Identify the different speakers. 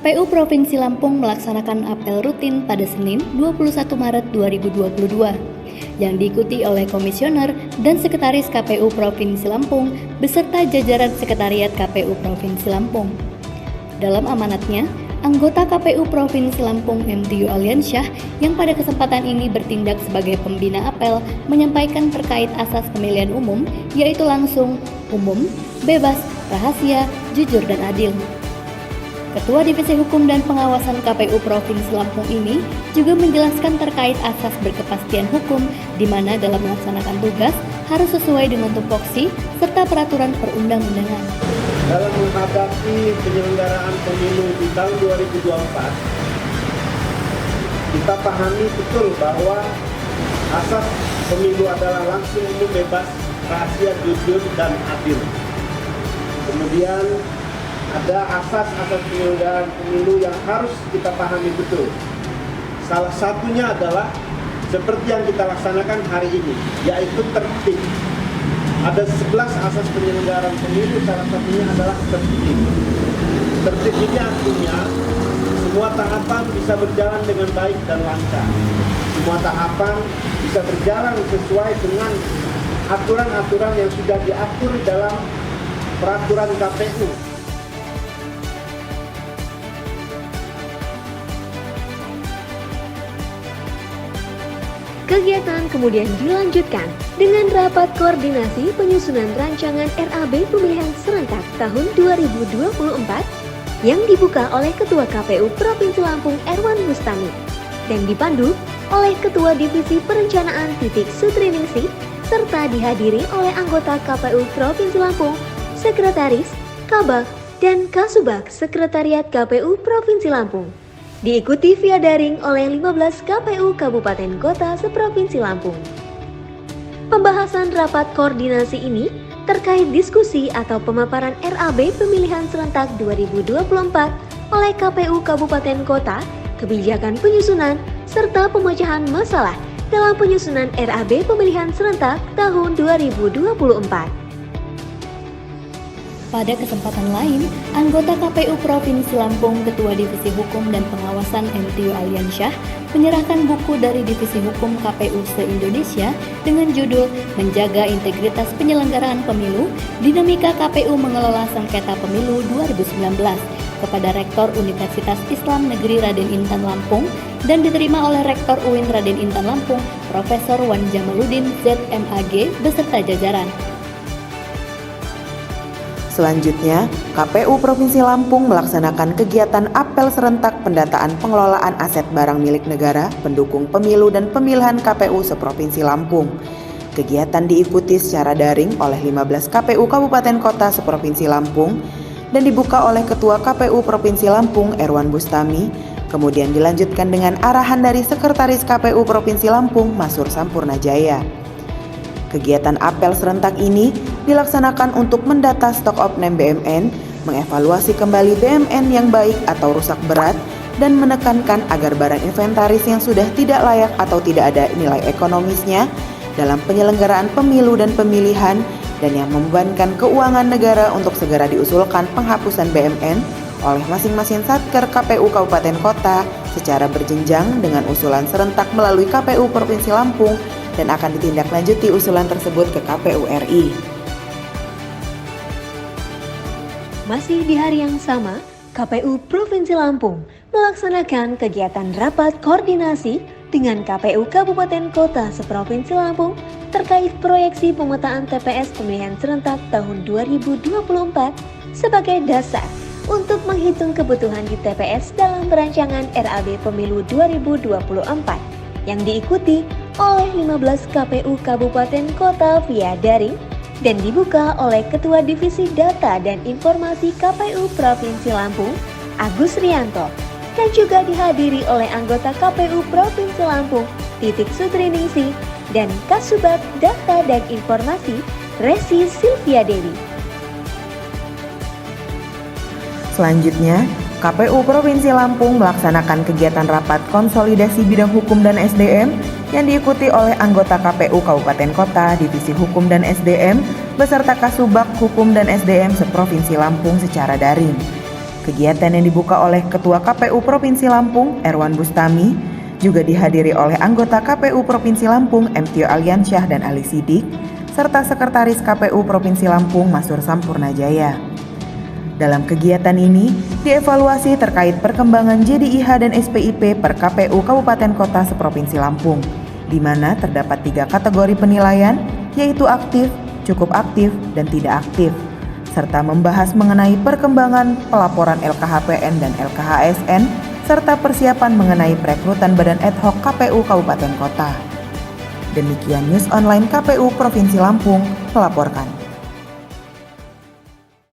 Speaker 1: KPU Provinsi Lampung melaksanakan apel rutin pada Senin 21 Maret 2022 yang diikuti oleh Komisioner dan Sekretaris KPU Provinsi Lampung beserta jajaran Sekretariat KPU Provinsi Lampung. Dalam amanatnya, anggota KPU Provinsi Lampung MTU Aliansyah yang pada kesempatan ini bertindak sebagai pembina apel menyampaikan terkait asas pemilihan umum, yaitu langsung, umum, bebas, rahasia, jujur dan adil. Ketua Divisi Hukum dan Pengawasan KPU Provinsi Lampung ini juga menjelaskan terkait asas berkepastian hukum di mana dalam melaksanakan tugas harus sesuai dengan tupoksi serta peraturan perundang-undangan.
Speaker 2: Dalam menghadapi penyelenggaraan pemilu di tahun 2024, kita pahami betul bahwa asas pemilu adalah langsung, umum, bebas, rahasia, jujur, dan adil. Kemudian ada asas-asas penyelenggaraan pemilu yang harus kita pahami betul. Salah satunya adalah seperti yang kita laksanakan hari ini, yaitu tertib. Ada 11 asas penyelenggaraan pemilu, salah satunya adalah tertib. Tertib ini artinya semua tahapan bisa berjalan dengan baik dan lancar. Semua tahapan bisa berjalan sesuai dengan aturan-aturan yang sudah diatur dalam peraturan KPU.
Speaker 3: Kegiatan kemudian dilanjutkan dengan rapat koordinasi penyusunan rancangan RAB pemilihan serentak tahun 2024 yang dibuka oleh Ketua KPU Provinsi Lampung Erwan Bustami dan dipandu oleh Ketua Divisi Perencanaan Titik Sutriningsih serta dihadiri oleh anggota KPU Provinsi Lampung, Sekretaris, Kabak, dan Kasubag Sekretariat KPU Provinsi Lampung. Diikuti via daring oleh 15 KPU Kabupaten Kota seprovinsi Lampung. Pembahasan rapat koordinasi ini terkait diskusi atau pemaparan RAB pemilihan serentak 2024 oleh KPU Kabupaten Kota, kebijakan penyusunan, serta pemecahan masalah dalam penyusunan RAB pemilihan serentak tahun 2024.
Speaker 1: Pada kesempatan lain, anggota KPU Provinsi Lampung, Ketua Divisi Hukum dan Pengawasan MTU Aliansyah menyerahkan buku dari Divisi Hukum KPU se-Indonesia dengan judul Menjaga Integritas Penyelenggaraan Pemilu, Dinamika KPU Mengelola Sengketa Pemilu 2019 kepada Rektor Universitas Islam Negeri Raden Intan Lampung dan diterima oleh Rektor UIN Raden Intan Lampung, Profesor Wan Jamaluddin ZMAG beserta jajaran.
Speaker 4: Selanjutnya, KPU Provinsi Lampung melaksanakan kegiatan apel serentak pendataan pengelolaan aset barang milik negara pendukung pemilu dan pemilihan KPU seprovinsi Lampung. Kegiatan diikuti secara daring oleh 15 KPU Kabupaten Kota seprovinsi Lampung dan dibuka oleh Ketua KPU Provinsi Lampung Erwan Bustami, kemudian dilanjutkan dengan arahan dari Sekretaris KPU Provinsi Lampung Masur Sampurnajaya. Kegiatan apel serentak ini dilaksanakan untuk mendata stok opname BMN, mengevaluasi kembali BMN yang baik atau rusak berat, dan menekankan agar barang inventaris yang sudah tidak layak atau tidak ada nilai ekonomisnya dalam penyelenggaraan pemilu dan pemilihan dan yang membebankan keuangan negara untuk segera diusulkan penghapusan BMN oleh masing-masing Satker KPU Kabupaten Kota secara berjenjang dengan usulan serentak melalui KPU Provinsi Lampung dan akan ditindaklanjuti usulan tersebut ke KPU RI.
Speaker 3: Masih di hari yang sama, KPU Provinsi Lampung melaksanakan kegiatan rapat koordinasi dengan KPU Kabupaten Kota seprovinsi Lampung terkait proyeksi pemetaan TPS pemilihan serentak tahun 2024 sebagai dasar untuk menghitung kebutuhan di TPS dalam perancangan RAB Pemilu 2024 yang diikuti oleh 15 KPU Kabupaten Kota via daring dan dibuka oleh Ketua Divisi Data dan Informasi KPU Provinsi Lampung, Agus Rianto, dan juga dihadiri oleh anggota KPU Provinsi Lampung, Titik Sutriningsih, dan Kasubag Data dan Informasi, Resi Sylvia Dewi.
Speaker 4: Selanjutnya, KPU Provinsi Lampung melaksanakan kegiatan rapat konsolidasi bidang hukum dan SDM yang diikuti oleh anggota KPU Kabupaten Kota, Divisi Hukum dan SDM, beserta Kasubag Hukum dan SDM seprovinsi Lampung secara daring. Kegiatan yang dibuka oleh Ketua KPU Provinsi Lampung, Erwan Bustami, juga dihadiri oleh anggota KPU Provinsi Lampung, M. Tio Aliansyah dan Ali Sidik, serta Sekretaris KPU Provinsi Lampung, Masur Sampurnajaya. Dalam kegiatan ini, dievaluasi terkait perkembangan JDIH dan SPIP per KPU Kabupaten Kota seprovinsi Lampung, di mana terdapat 3 kategori penilaian, yaitu aktif, cukup aktif, dan tidak aktif, serta membahas mengenai perkembangan pelaporan LKHPN dan LKHSN, serta persiapan mengenai perekrutan badan ad hoc KPU Kabupaten Kota. Demikian News Online KPU Provinsi Lampung melaporkan.